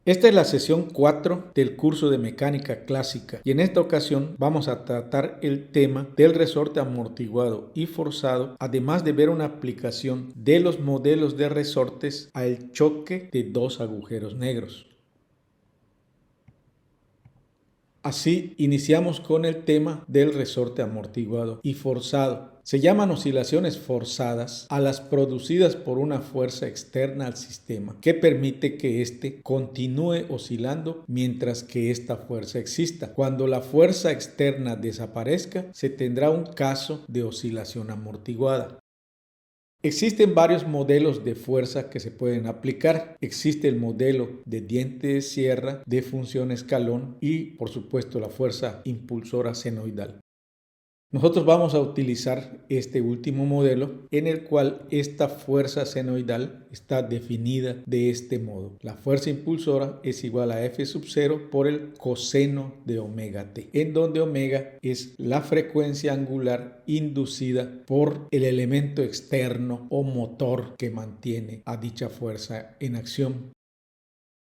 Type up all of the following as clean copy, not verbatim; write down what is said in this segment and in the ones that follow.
Esta es la sesión 4 del curso de mecánica clásica y en esta ocasión vamos a tratar el tema del resorte amortiguado y forzado, además de ver una aplicación de los modelos de resortes al choque de dos agujeros negros. Así iniciamos con el tema del resorte amortiguado y forzado. Se llaman oscilaciones forzadas a las producidas por una fuerza externa al sistema que permite que éste continúe oscilando mientras que esta fuerza exista. Cuando la fuerza externa desaparezca, se tendrá un caso de oscilación amortiguada. Existen varios modelos de fuerza que se pueden aplicar. Existe el modelo de diente de sierra, de función escalón y, por supuesto, la fuerza impulsora senoidal. Nosotros vamos a utilizar este último modelo en el cual esta fuerza senoidal está definida de este modo. La fuerza impulsora es igual a F sub 0 por el coseno de omega t, en donde omega es la frecuencia angular inducida por el elemento externo o motor que mantiene a dicha fuerza en acción.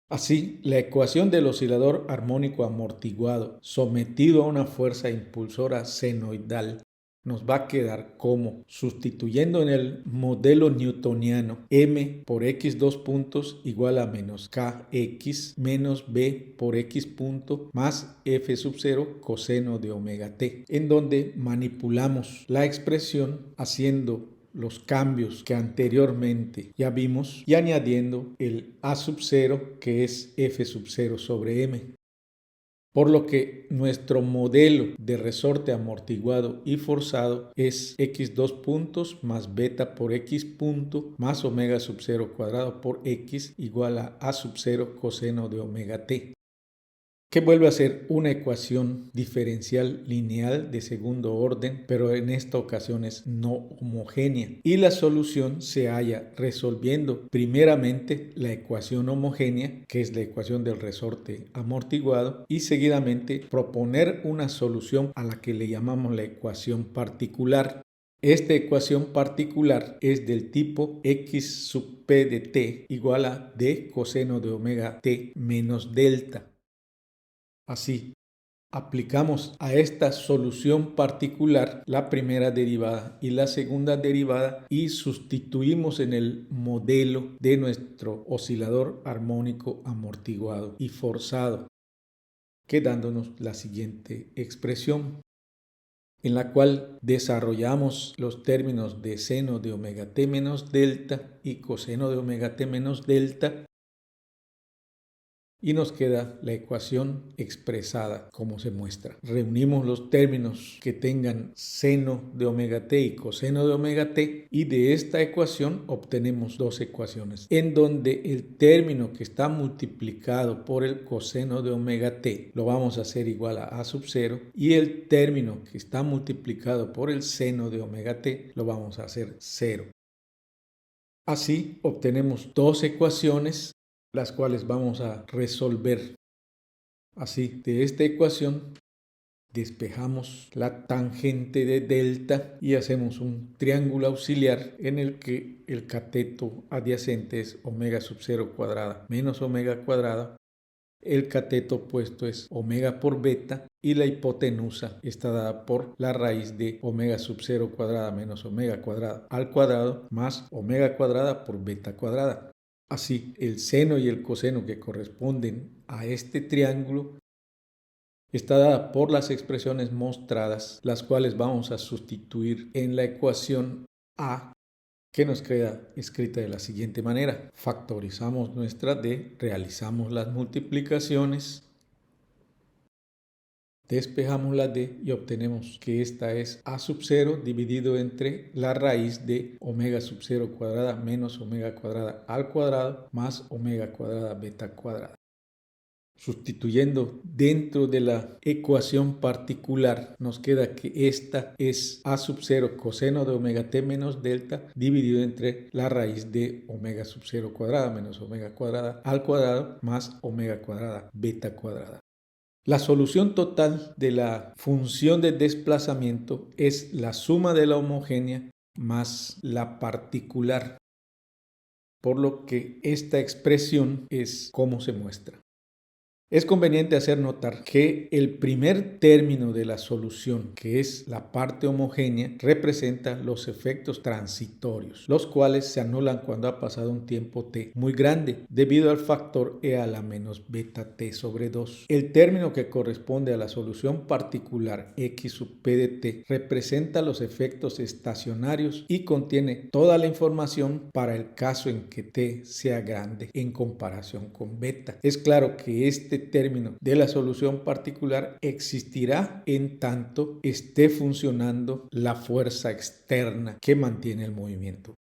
Así, la ecuación del oscilador armónico amortiguado sometido a una fuerza impulsora senoidal nos va a quedar como, sustituyendo en el modelo newtoniano, m por x dos puntos igual a menos kx menos b por x punto más f sub 0 coseno de omega t, en donde manipulamos la expresión haciendo los cambios que anteriormente ya vimos y añadiendo el a sub 0 que es f sub 0 sobre m. Por lo que nuestro modelo de resorte amortiguado y forzado es x dos puntos más beta por x punto más omega sub 0 cuadrado por x igual a sub 0 coseno de omega t, que vuelve a ser una ecuación diferencial lineal de segundo orden, pero en esta ocasión es no homogénea. Y la solución se halla resolviendo primeramente la ecuación homogénea, que es la ecuación del resorte amortiguado, y seguidamente proponer una solución a la que le llamamos la ecuación particular. Esta ecuación particular es del tipo x sub p de t igual a d coseno de omega t menos delta. Así, aplicamos a esta solución particular la primera derivada y la segunda derivada y sustituimos en el modelo de nuestro oscilador armónico amortiguado y forzado, quedándonos la siguiente expresión, en la cual desarrollamos los términos de seno de omega t menos delta y coseno de omega t menos delta, y nos queda la ecuación expresada como se muestra. Reunimos los términos que tengan seno de omega t y coseno de omega t y de esta ecuación obtenemos dos ecuaciones en donde el término que está multiplicado por el coseno de omega t lo vamos a hacer igual a sub 0 y el término que está multiplicado por el seno de omega t lo vamos a hacer 0. Así obtenemos dos ecuaciones las cuales vamos a resolver. Así, de esta ecuación despejamos la tangente de delta y hacemos un triángulo auxiliar en el que el cateto adyacente es omega sub 0 cuadrada menos omega cuadrada, el cateto opuesto es omega por beta y la hipotenusa está dada por la raíz de omega sub 0 cuadrada menos omega cuadrada al cuadrado más omega cuadrada por beta cuadrada. Así, el seno y el coseno que corresponden a este triángulo está dada por las expresiones mostradas, las cuales vamos a sustituir en la ecuación A, que nos queda escrita de la siguiente manera. Factorizamos nuestra D, realizamos las multiplicaciones, despejamos la D y obtenemos que esta es a sub 0 dividido entre la raíz de omega sub 0 cuadrada menos omega cuadrada al cuadrado más omega cuadrada beta cuadrada. Sustituyendo dentro de la ecuación particular nos queda que esta es a sub 0 coseno de omega t menos delta dividido entre la raíz de omega sub 0 cuadrada menos omega cuadrada al cuadrado más omega cuadrada beta cuadrada. La solución total de la función de desplazamiento es la suma de la homogénea más la particular, por lo que esta expresión es como se muestra. Es conveniente hacer notar que el primer término de la solución, que es la parte homogénea, representa los efectos transitorios, los cuales se anulan cuando ha pasado un tiempo t muy grande, debido al factor e a la menos beta t sobre 2. El término que corresponde a la solución particular x sub p de t representa los efectos estacionarios y contiene toda la información para el caso en que t sea grande en comparación con beta. Es claro que este término de la solución particular existirá en tanto esté funcionando la fuerza externa que mantiene el movimiento.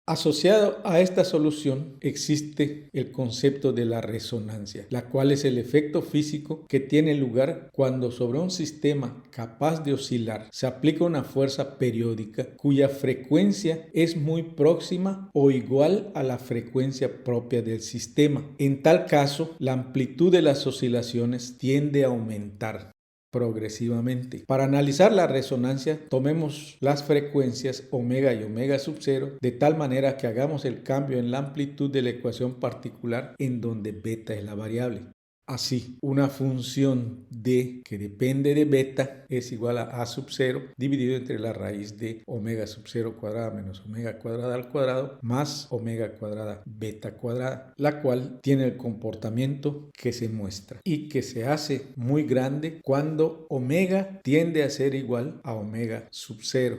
Asociado a esta solución existe el concepto de la resonancia, la cual es el efecto físico que tiene lugar cuando sobre un sistema capaz de oscilar se aplica una fuerza periódica cuya frecuencia es muy próxima o igual a la frecuencia propia del sistema. En tal caso, la amplitud de las oscilaciones tiende a aumentar progresivamente. Para analizar la resonancia, tomemos las frecuencias omega y omega sub 0 de tal manera que hagamos el cambio en la amplitud de la ecuación particular en donde beta es la variable. Así, una función d que depende de beta es igual a sub 0 dividido entre la raíz de omega sub 0 cuadrada menos omega cuadrada al cuadrado más omega cuadrada beta cuadrada, la cual tiene el comportamiento que se muestra y que se hace muy grande cuando omega tiende a ser igual a omega sub 0.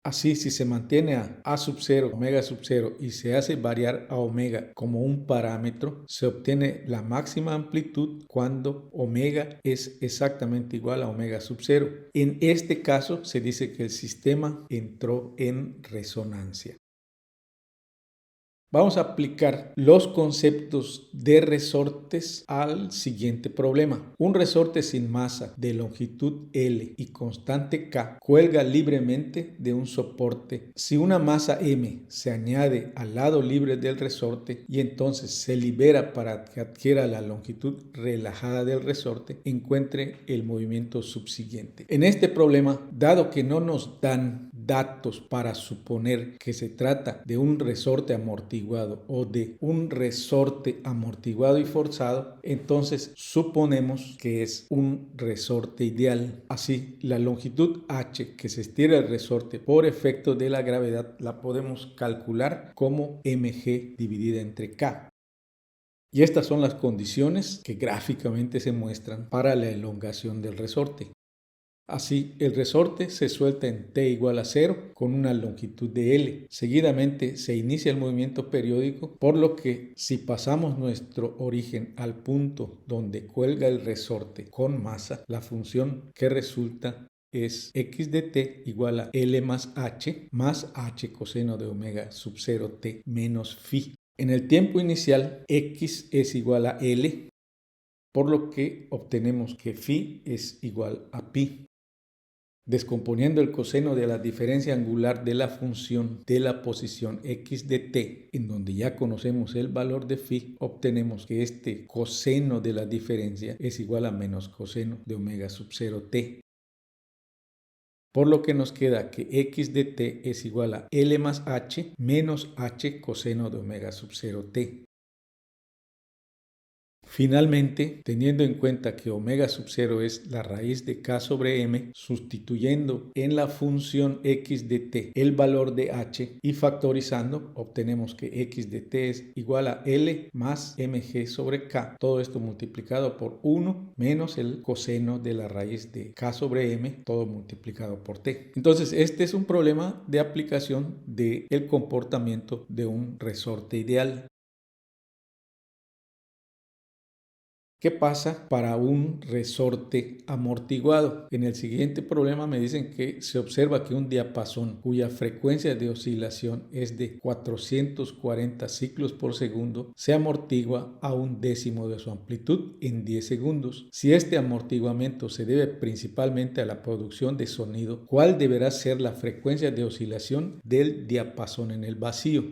Así, si se mantiene a sub 0, omega sub 0 y se hace variar a omega como un parámetro, se obtiene la máxima amplitud cuando omega es exactamente igual a omega sub 0. En este caso se dice que el sistema entró en resonancia. Vamos a aplicar los conceptos de resortes al siguiente problema. Un resorte sin masa de longitud L y constante K cuelga libremente de un soporte. Si una masa M se añade al lado libre del resorte y entonces se libera para que adquiera la longitud relajada del resorte, encuentre el movimiento subsiguiente. En este problema, dado que no nos dan datos para suponer que se trata de un resorte amortiguado o de un resorte amortiguado y forzado, entonces suponemos que es un resorte ideal. Así, la longitud h que se estira el resorte por efecto de la gravedad la podemos calcular como mg dividida entre k. Y estas son las condiciones que gráficamente se muestran para la elongación del resorte. Así, el resorte se suelta en t igual a 0 con una longitud de L. Seguidamente se inicia el movimiento periódico, por lo que si pasamos nuestro origen al punto donde cuelga el resorte con masa, la función que resulta es x de t igual a L más h coseno de omega sub 0 t menos phi. En el tiempo inicial, x es igual a L, por lo que obtenemos que phi es igual a pi. Descomponiendo el coseno de la diferencia angular de la función de la posición x de t, en donde ya conocemos el valor de phi, obtenemos que este coseno de la diferencia es igual a menos coseno de omega sub 0 t. Por lo que nos queda que x de t es igual a L más h menos h coseno de omega sub 0 t. Finalmente, teniendo en cuenta que omega sub 0 es la raíz de k sobre m, sustituyendo en la función x de t el valor de h y factorizando, obtenemos que x de t es igual a L más mg sobre k. Todo esto multiplicado por 1 menos el coseno de la raíz de k sobre m, todo multiplicado por t. Entonces, este es un problema de aplicación del comportamiento de un resorte ideal. ¿Qué pasa para un resorte amortiguado? En el siguiente problema me dicen que se observa que un diapasón cuya frecuencia de oscilación es de 440 ciclos por segundo se amortigua a 1/10 de su amplitud en 10 segundos. Si este amortiguamiento se debe principalmente a la producción de sonido, ¿cuál deberá ser la frecuencia de oscilación del diapasón en el vacío?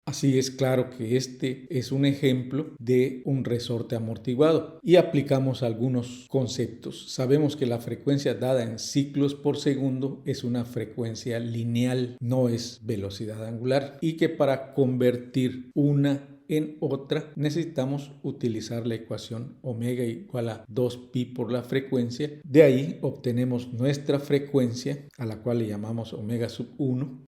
Así es claro que este es un ejemplo de un resorte amortiguado y aplicamos algunos conceptos. Sabemos que la frecuencia dada en ciclos por segundo es una frecuencia lineal, no es velocidad angular, y que para convertir una en otra necesitamos utilizar la ecuación omega igual a 2pi por la frecuencia. De ahí obtenemos nuestra frecuencia, a la cual le llamamos omega sub 1,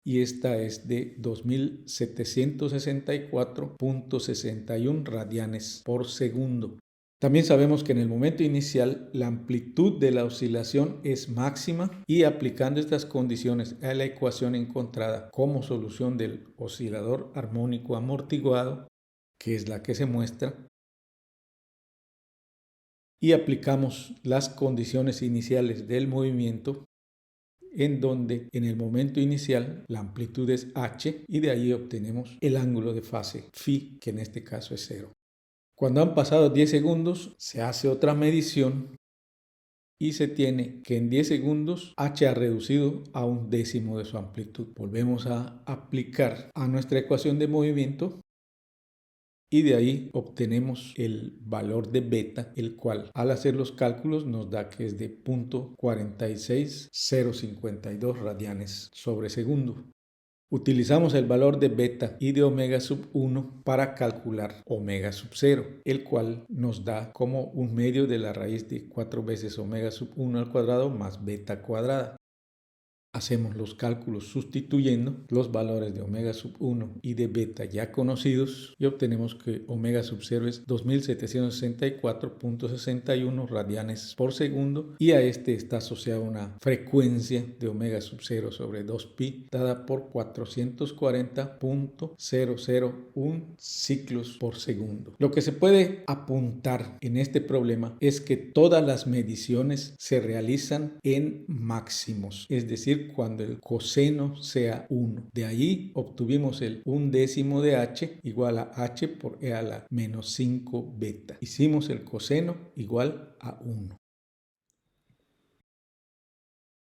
y esta es de 2764.61 radianes por segundo. También sabemos que en el momento inicial la amplitud de la oscilación es máxima, y aplicando estas condiciones a la ecuación encontrada como solución del oscilador armónico amortiguado, que es la que se muestra, y aplicamos las condiciones iniciales del movimiento, en donde en el momento inicial la amplitud es h y de ahí obtenemos el ángulo de fase phi, que en este caso es 0. Cuando han pasado 10 segundos se hace otra medición y se tiene que en 10 segundos h ha reducido a 1/10 de su amplitud. Volvemos a aplicar a nuestra ecuación de movimiento y de ahí obtenemos el valor de beta, el cual al hacer los cálculos nos da que es de 0.46052 radianes sobre segundo. Utilizamos el valor de beta y de omega sub 1 para calcular omega sub 0, el cual nos da como 1/2 de la raíz de 4 veces omega sub 1 al cuadrado más beta cuadrada. Hacemos los cálculos sustituyendo los valores de omega sub 1 y de beta ya conocidos y obtenemos que omega sub 0 es 2764.61 radianes por segundo, y a este está asociada una frecuencia de omega sub 0 sobre 2pi dada por 440.001 ciclos por segundo. Lo que se puede apuntar en este problema es que todas las mediciones se realizan en máximos, es decir, cuando el coseno sea 1. De ahí obtuvimos el 1/10 de h igual a h por e a la menos 5 beta. Hicimos el coseno igual a 1.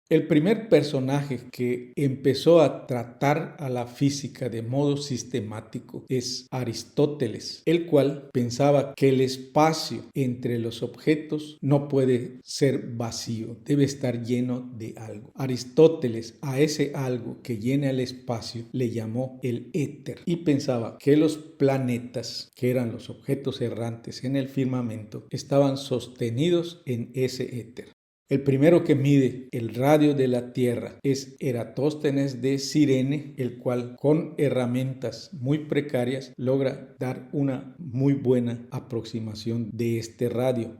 El primer personaje que empezó a tratar a la física de modo sistemático es Aristóteles, el cual pensaba que el espacio entre los objetos no puede ser vacío, debe estar lleno de algo. Aristóteles a ese algo que llena el espacio le llamó el éter, y pensaba que los planetas, que eran los objetos errantes en el firmamento, estaban sostenidos en ese éter. El primero que mide el radio de la Tierra es Eratóstenes de Cirene, el cual con herramientas muy precarias logra dar una muy buena aproximación de este radio.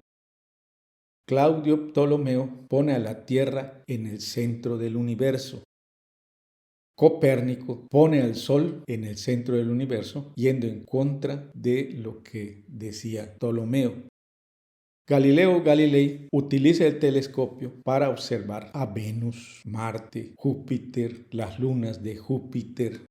Claudio Ptolomeo pone a la Tierra en el centro del universo. Copérnico pone al Sol en el centro del universo, yendo en contra de lo que decía Ptolomeo. Galileo Galilei utiliza el telescopio para observar a Venus, Marte, Júpiter, las lunas de Júpiter.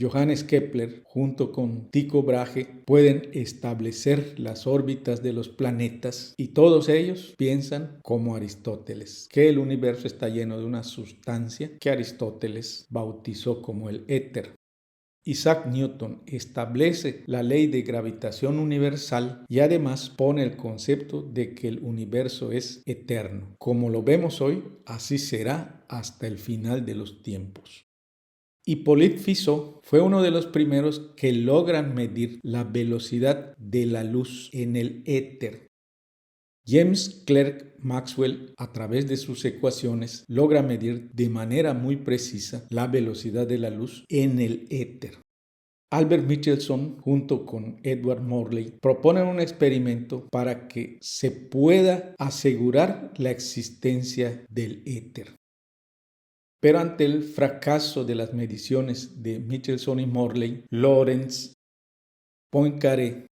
Johannes Kepler, junto con Tycho Brahe, pueden establecer las órbitas de los planetas, y todos ellos piensan como Aristóteles, que el universo está lleno de una sustancia que Aristóteles bautizó como el éter. Isaac Newton establece la ley de gravitación universal y además pone el concepto de que el universo es eterno. Como lo vemos hoy, así será hasta el final de los tiempos. Hippolyte Fizeau fue uno de los primeros que logran medir la velocidad de la luz en el éter. James Clerk Maxwell, a través de sus ecuaciones, logra medir de manera muy precisa la velocidad de la luz en el éter. Albert Michelson, junto con Edward Morley, proponen un experimento para que se pueda asegurar la existencia del éter. Pero ante el fracaso de las mediciones de Michelson y Morley, Lorentz, Poincaré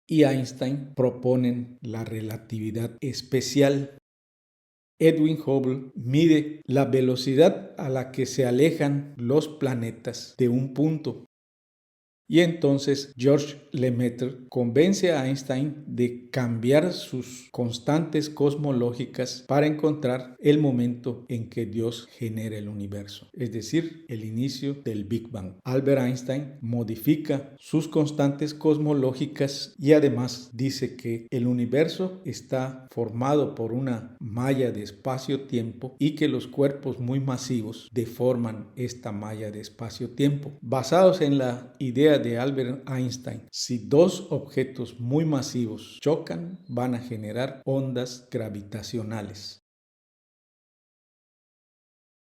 y Einstein proponen la relatividad especial. Edwin Hubble mide la velocidad a la que se alejan los planetas de un punto. Y entonces Georges Lemaitre convence a Einstein de cambiar sus constantes cosmológicas para encontrar el momento en que Dios genera el universo, es decir, el inicio del Big Bang. Albert Einstein modifica sus constantes cosmológicas y además dice que el universo está formado por una malla de espacio-tiempo y que los cuerpos muy masivos deforman esta malla de espacio-tiempo. Basados en la idea de Albert Einstein: si dos objetos muy masivos chocan, van a generar ondas gravitacionales.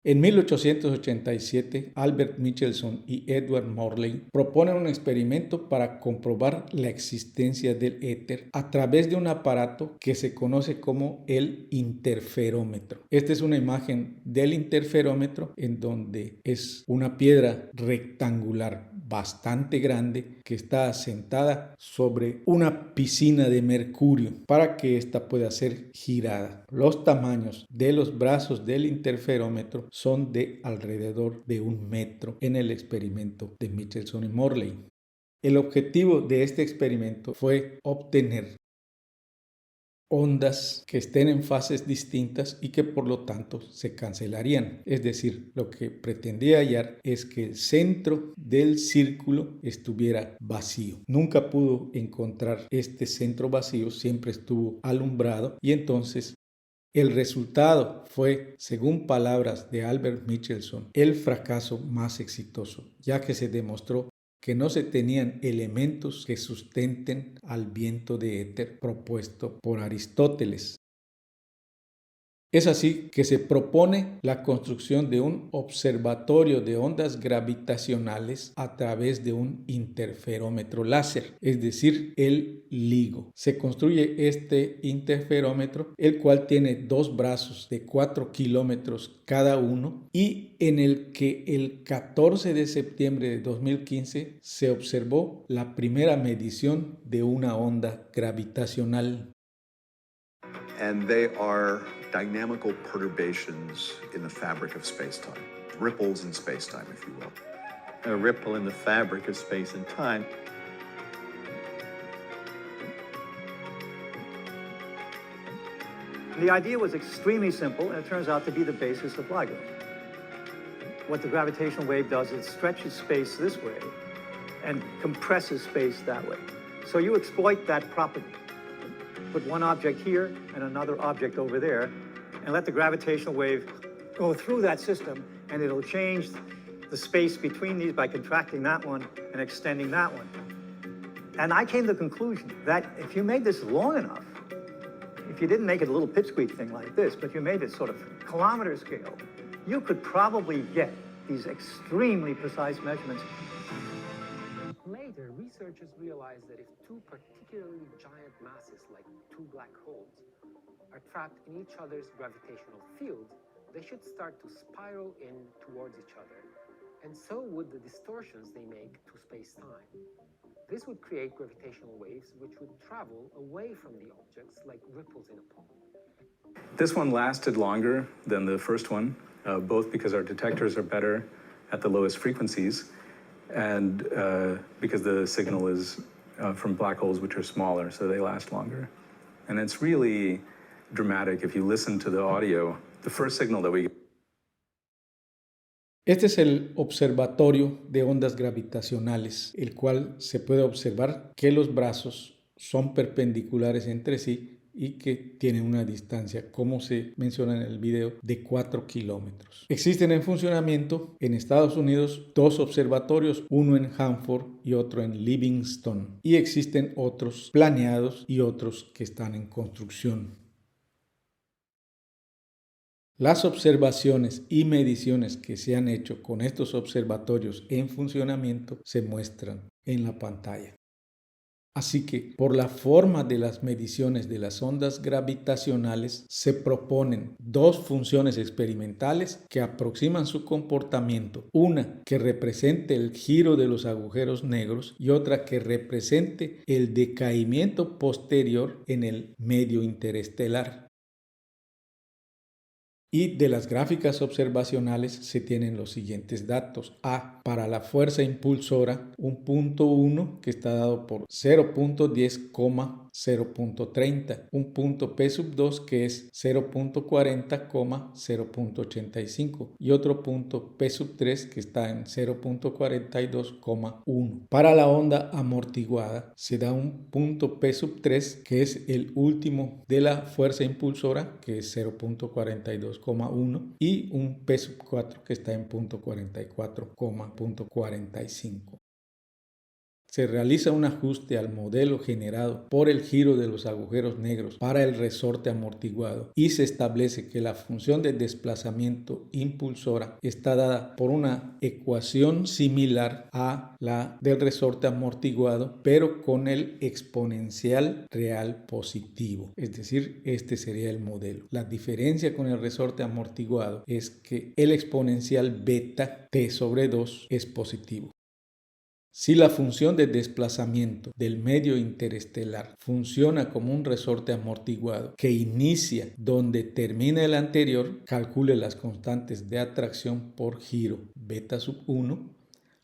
En 1887, Albert Michelson y Edward Morley proponen un experimento para comprobar la existencia del éter a través de un aparato que se conoce como el interferómetro. Esta es una imagen del interferómetro, en donde es una piedra rectangular bastante grande que está asentada sobre una piscina de mercurio para que ésta pueda ser girada. Los tamaños de los brazos del interferómetro son de alrededor de 1 metro en el experimento de Michelson y Morley. El objetivo de este experimento fue obtener ondas que estén en fases distintas y que por lo tanto se cancelarían. Es decir, lo que pretendía hallar es que el centro del círculo estuviera vacío. Nunca pudo encontrar este centro vacío, siempre estuvo alumbrado, y entonces el resultado fue, según palabras de Albert Michelson, el fracaso más exitoso, ya que se demostró que no se tenían elementos que sustenten al viento de éter propuesto por Aristóteles. Es así que se propone la construcción de un observatorio de ondas gravitacionales a través de un interferómetro láser, es decir, el LIGO. Se construye este interferómetro, el cual tiene 2 brazos de 4 kilómetros cada uno, y en el que el 14 de septiembre de 2015 se observó la primera medición de una onda gravitacional. And they are dynamical perturbations in the fabric of space-time, ripples in space-time, if you will. A ripple in the fabric of space and time. The idea was extremely simple, and it turns out to be the basis of LIGO. What the gravitational wave does is it stretches space this way and compresses space that way. So you exploit that property. Put one object here and another object over there, and let the gravitational wave go through that system, and it'll change the space between these by contracting that one and extending that one. And I came to the conclusion that if you made this long enough, if you didn't make it a little pipsqueak thing like this, but you made it sort of kilometer scale, you could probably get these extremely precise measurements. Later, researchers realized that if two particularly giant masses, like two black holes, are trapped in each other's gravitational field, they should start to spiral in towards each other, and so would the distortions they make to space-time. This would create gravitational waves which would travel away from the objects like ripples in a pond. This one lasted longer than the first one, both because our detectors are better at the lowest frequencies, and because the signal is from black holes, which are smaller, so they last longer. And it's really dramatic if you listen to the audio. The first signal that we get. Este es el observatorio de ondas gravitacionales, el cual se puede observar que los brazos son perpendiculares entre sí y que tienen una distancia, como se menciona en el video, de 4 kilómetros. Existen en funcionamiento en Estados Unidos 2 observatorios, uno en Hanford y otro en Livingston, y existen otros planeados y otros que están en construcción. Las observaciones y mediciones que se han hecho con estos observatorios en funcionamiento se muestran en la pantalla. Así que, por la forma de las mediciones de las ondas gravitacionales, se proponen 2 funciones experimentales que aproximan su comportamiento. Una que represente el giro de los agujeros negros y otra que represente el decaimiento posterior en el medio interestelar. Y de las gráficas observacionales se tienen los siguientes datos. A, para la fuerza impulsora, un punto 1 que está dado por 0.10, 0.30, un punto P sub 2 que es 0.40, 0.85 y otro punto P sub 3 que está en 0.42,1. Para la onda amortiguada se da un punto P sub 3 que es el último de la fuerza impulsora, que es 0.42,1, y un P sub 4 que está en 0.44, 0.45. Se realiza un ajuste al modelo generado por el giro de los agujeros negros para el resorte amortiguado y se establece que la función de desplazamiento impulsora está dada por una ecuación similar a la del resorte amortiguado, pero con el exponencial real positivo. Es decir, este sería el modelo. La diferencia con el resorte amortiguado es que el exponencial beta t sobre 2 es positivo. Si la función de desplazamiento del medio interestelar funciona como un resorte amortiguado que inicia donde termina el anterior, calcule las constantes de atracción por giro beta sub 1,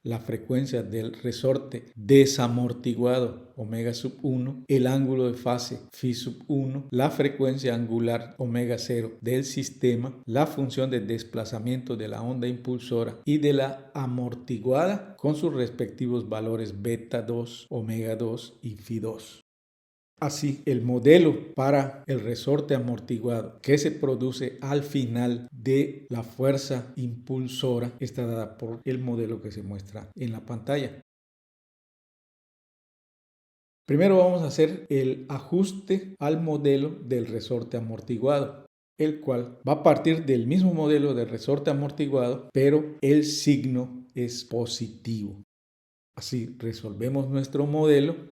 la frecuencia del resorte desamortiguado omega sub 1, el ángulo de fase phi sub 1, la frecuencia angular omega 0 del sistema, la función de desplazamiento de la onda impulsora y de la amortiguada con sus respectivos valores beta 2, omega 2 y phi 2. Así, el modelo para el resorte amortiguado que se produce al final de la fuerza impulsora está dada por el modelo que se muestra en la pantalla. Primero vamos a hacer el ajuste al modelo del resorte amortiguado, el cual va a partir del mismo modelo de resorte amortiguado, pero el signo es positivo. Así, resolvemos nuestro modelo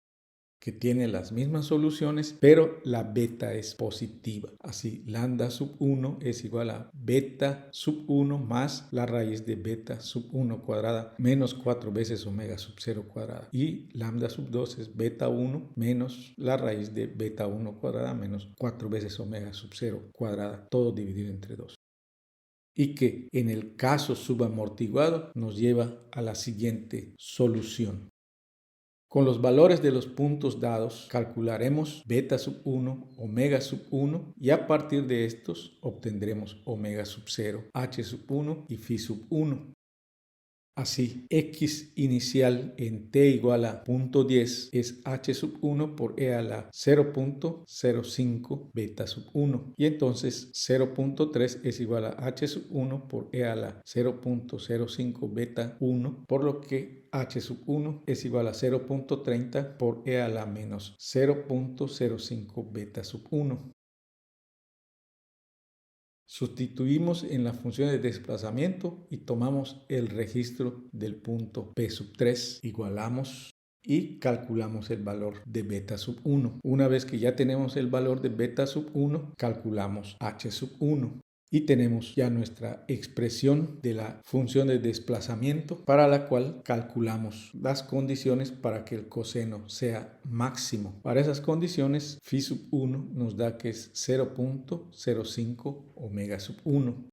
que tiene las mismas soluciones, pero la beta es positiva. Así, lambda sub 1 es igual a beta sub 1 más la raíz de beta sub 1 cuadrada menos 4 veces omega sub 0 cuadrada. Y lambda sub 2 es beta 1 menos la raíz de beta 1 cuadrada menos 4 veces omega sub 0 cuadrada, todo dividido entre 2. Y que en el caso subamortiguado nos lleva a la siguiente solución. Con los valores de los puntos dados calcularemos beta sub 1, omega sub 1 y a partir de estos obtendremos omega sub 0, h sub 1 y phi sub 1. Así, x inicial en t igual a 0.10 es h sub 1 por e a la 0.05 beta sub 1 y entonces 0.3 es igual a h sub 1 por e a la 0.05 beta 1, por lo que h sub 1 es igual a 0.30 por e a la menos 0.05 beta sub 1. Sustituimos en la función de desplazamiento y tomamos el registro del punto P sub 3, igualamos y calculamos el valor de beta sub 1. Una vez que ya tenemos el valor de beta sub 1, calculamos H sub 1. Y tenemos ya nuestra expresión de la función de desplazamiento para la cual calculamos las condiciones para que el coseno sea máximo. Para esas condiciones, phi sub 1 nos da que es 0.05 omega sub 1.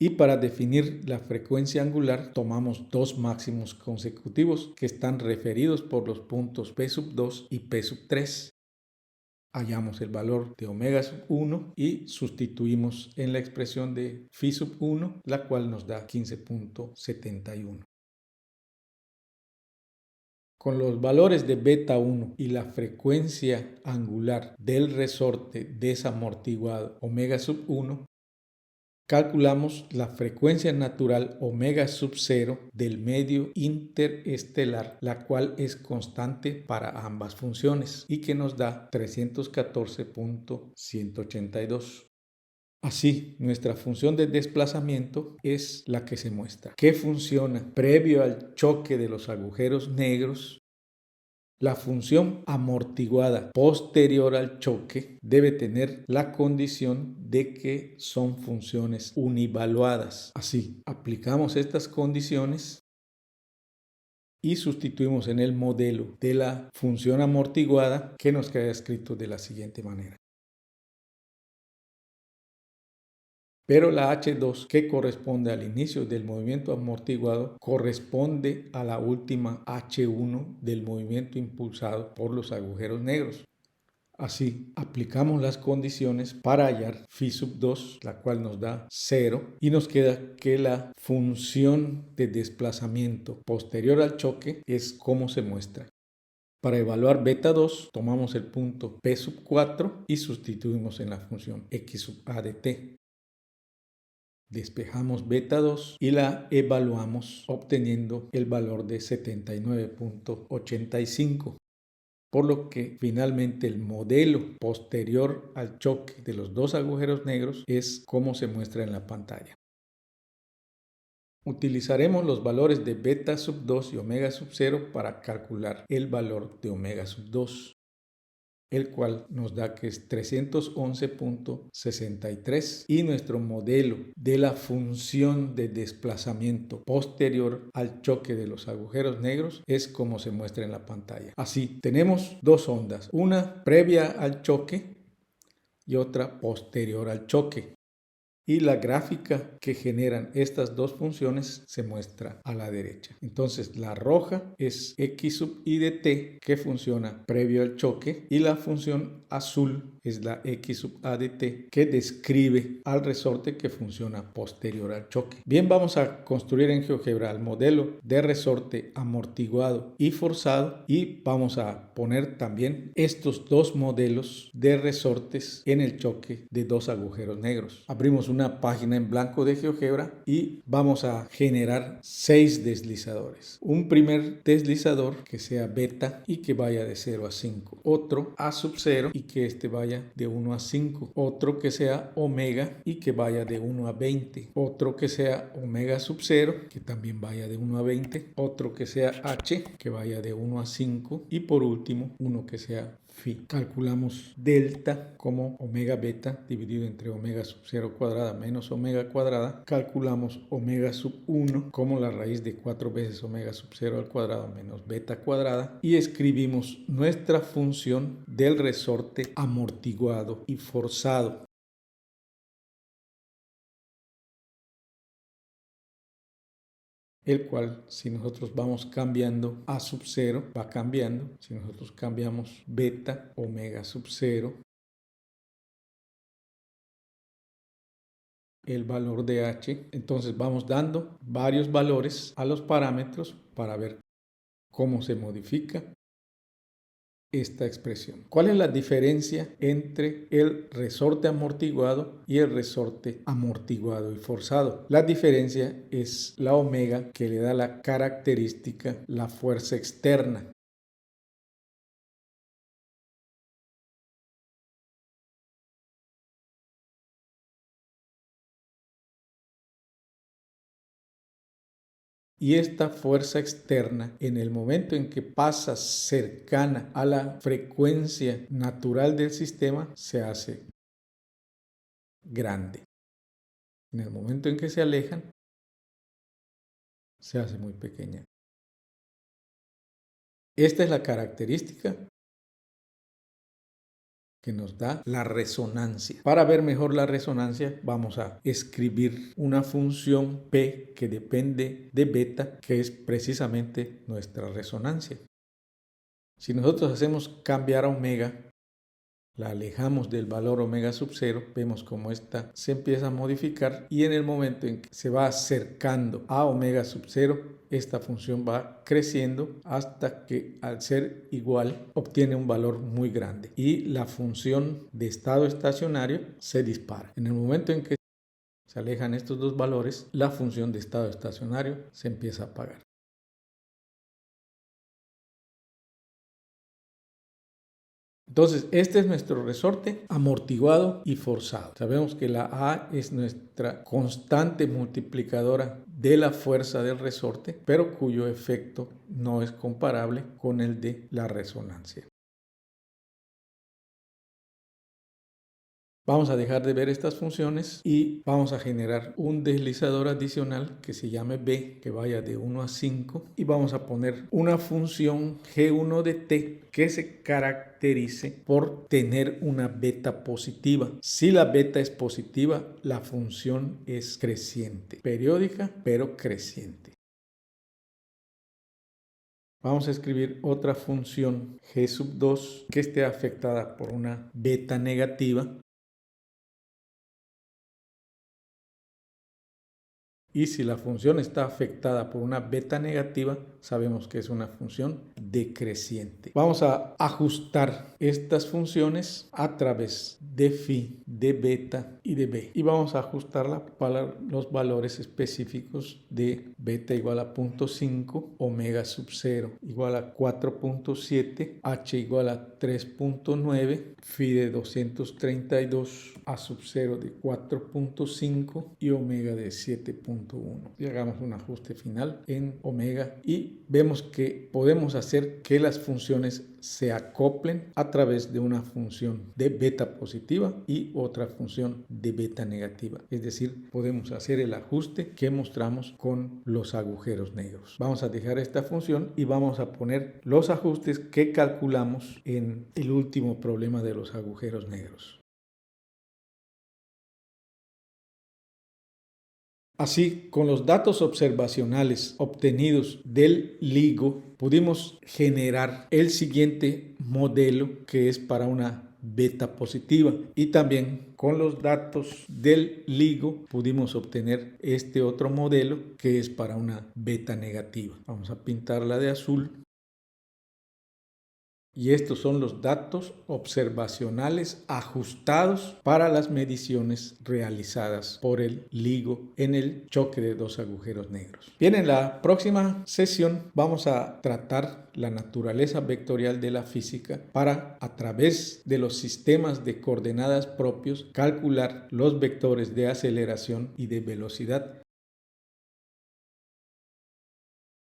Y para definir la frecuencia angular tomamos dos máximos consecutivos que están referidos por los puntos P sub 2 y P sub 3. Hallamos el valor de omega sub 1 y sustituimos en la expresión de phi sub 1, la cual nos da 15.71. Con los valores de beta 1 y la frecuencia angular del resorte desamortiguado omega sub 1, calculamos la frecuencia natural omega sub 0 del medio interestelar, la cual es constante para ambas funciones y que nos da 314.182. Así, nuestra función de desplazamiento es la que se muestra, que funciona previo al choque de los agujeros negros. La función amortiguada posterior al choque debe tener la condición de que son funciones univaluadas. Así, aplicamos estas condiciones y sustituimos en el modelo de la función amortiguada que nos queda escrito de la siguiente manera. Pero la H2, que corresponde al inicio del movimiento amortiguado, corresponde a la última H1 del movimiento impulsado por los agujeros negros. Así, aplicamos las condiciones para hallar phi sub 2, la cual nos da 0, y nos queda que la función de desplazamiento posterior al choque es como se muestra. Para evaluar beta 2, tomamos el punto P sub 4 y sustituimos en la función x sub a de t. Despejamos beta 2 y la evaluamos obteniendo el valor de 79.85. Por lo que finalmente el modelo posterior al choque de los dos agujeros negros es como se muestra en la pantalla. Utilizaremos los valores de beta sub 2 y omega sub 0 para calcular el valor de omega sub 2, el cual nos da que es 311.63 y nuestro modelo de la función de desplazamiento posterior al choque de los agujeros negros es como se muestra en la pantalla. Así, tenemos dos ondas, una previa al choque y otra posterior al choque. Y la gráfica que generan estas dos funciones se muestra a la derecha. Entonces la roja es x sub i de t que funciona previo al choque y la función azul es la x sub a de t que describe al resorte que funciona posterior al choque. Bien, vamos a construir en GeoGebra el modelo de resorte amortiguado y forzado y vamos a poner también estos dos modelos de resortes en el choque de dos agujeros negros. Abrimos una página en blanco de GeoGebra y vamos a generar 6 deslizadores. Un primer deslizador que sea beta y que vaya de 0 a 5. Otro a sub 0 y que este vaya de 1 a 5. Otro que sea omega y que vaya de 1 a 20. Otro que sea omega sub 0 que también vaya de 1 a 20. Otro que sea h que vaya de 1 a 5. Y por último, uno que sea phi. Calculamos delta como omega beta dividido entre omega sub 0 cuadrada menos omega cuadrada. Calculamos omega sub 1 como la raíz de 4 veces omega sub 0 al cuadrado menos beta cuadrada. Y escribimos nuestra función del resorte amortiguado y forzado. El cual, si nosotros vamos cambiando a sub 0, va cambiando. Si nosotros cambiamos beta, omega sub 0, el valor de h, entonces vamos dando varios valores a los parámetros para ver cómo se modifica esta expresión. ¿Cuál es la diferencia entre el resorte amortiguado y el resorte amortiguado y forzado? La diferencia es la omega que le da la característica, la fuerza externa. Y esta fuerza externa, en el momento en que pasa cercana a la frecuencia natural del sistema, se hace grande. En el momento en que se alejan, se hace muy pequeña. Esta es la característica que nos da la resonancia. Para ver mejor la resonancia, vamos a escribir una función P que depende de beta, que es precisamente nuestra resonancia. Si nosotros hacemos cambiar a omega, la alejamos del valor omega sub 0, vemos cómo esta se empieza a modificar y en el momento en que se va acercando a omega sub 0, esta función va creciendo hasta que al ser igual obtiene un valor muy grande y la función de estado estacionario se dispara. En el momento en que se alejan estos dos valores, la función de estado estacionario se empieza a apagar. Entonces, este es nuestro resorte amortiguado y forzado. Sabemos que la A es nuestra constante multiplicadora de la fuerza del resorte, pero cuyo efecto no es comparable con el de la resonancia. Vamos a dejar de ver estas funciones y vamos a generar un deslizador adicional que se llame B, que vaya de 1 a 5. Y vamos a poner una función G1 de t que se caracterice por tener una beta positiva. Si la beta es positiva, la función es creciente, periódica pero creciente. Vamos a escribir otra función G sub 2 que esté afectada por una beta negativa. Y si la función está afectada por una beta negativa, sabemos que es una función decreciente. Vamos a ajustar estas funciones a través de phi, de beta y de b. Y vamos a ajustarla para los valores específicos de beta igual a 0.5, omega sub 0 igual a 4.7, h igual a 3.9, phi de 232, a sub 0 de 4.5 y omega de 7.1. Y hagamos un ajuste final en omega y vemos que podemos hacer que las funciones se acoplen a través de una función de beta positiva y otra función de beta negativa. Es decir, podemos hacer el ajuste que mostramos con los agujeros negros. Vamos a dejar esta función y vamos a poner los ajustes que calculamos en el último problema de los agujeros negros. Así, con los datos observacionales obtenidos del LIGO, pudimos generar el siguiente modelo que es para una beta positiva, y también con los datos del LIGO pudimos obtener este otro modelo que es para una beta negativa. Vamos a pintarla de azul. Y estos son los datos observacionales ajustados para las mediciones realizadas por el LIGO en el choque de dos agujeros negros. Bien, en la próxima sesión vamos a tratar la naturaleza vectorial de la física para, a través de los sistemas de coordenadas propios, calcular los vectores de aceleración y de velocidad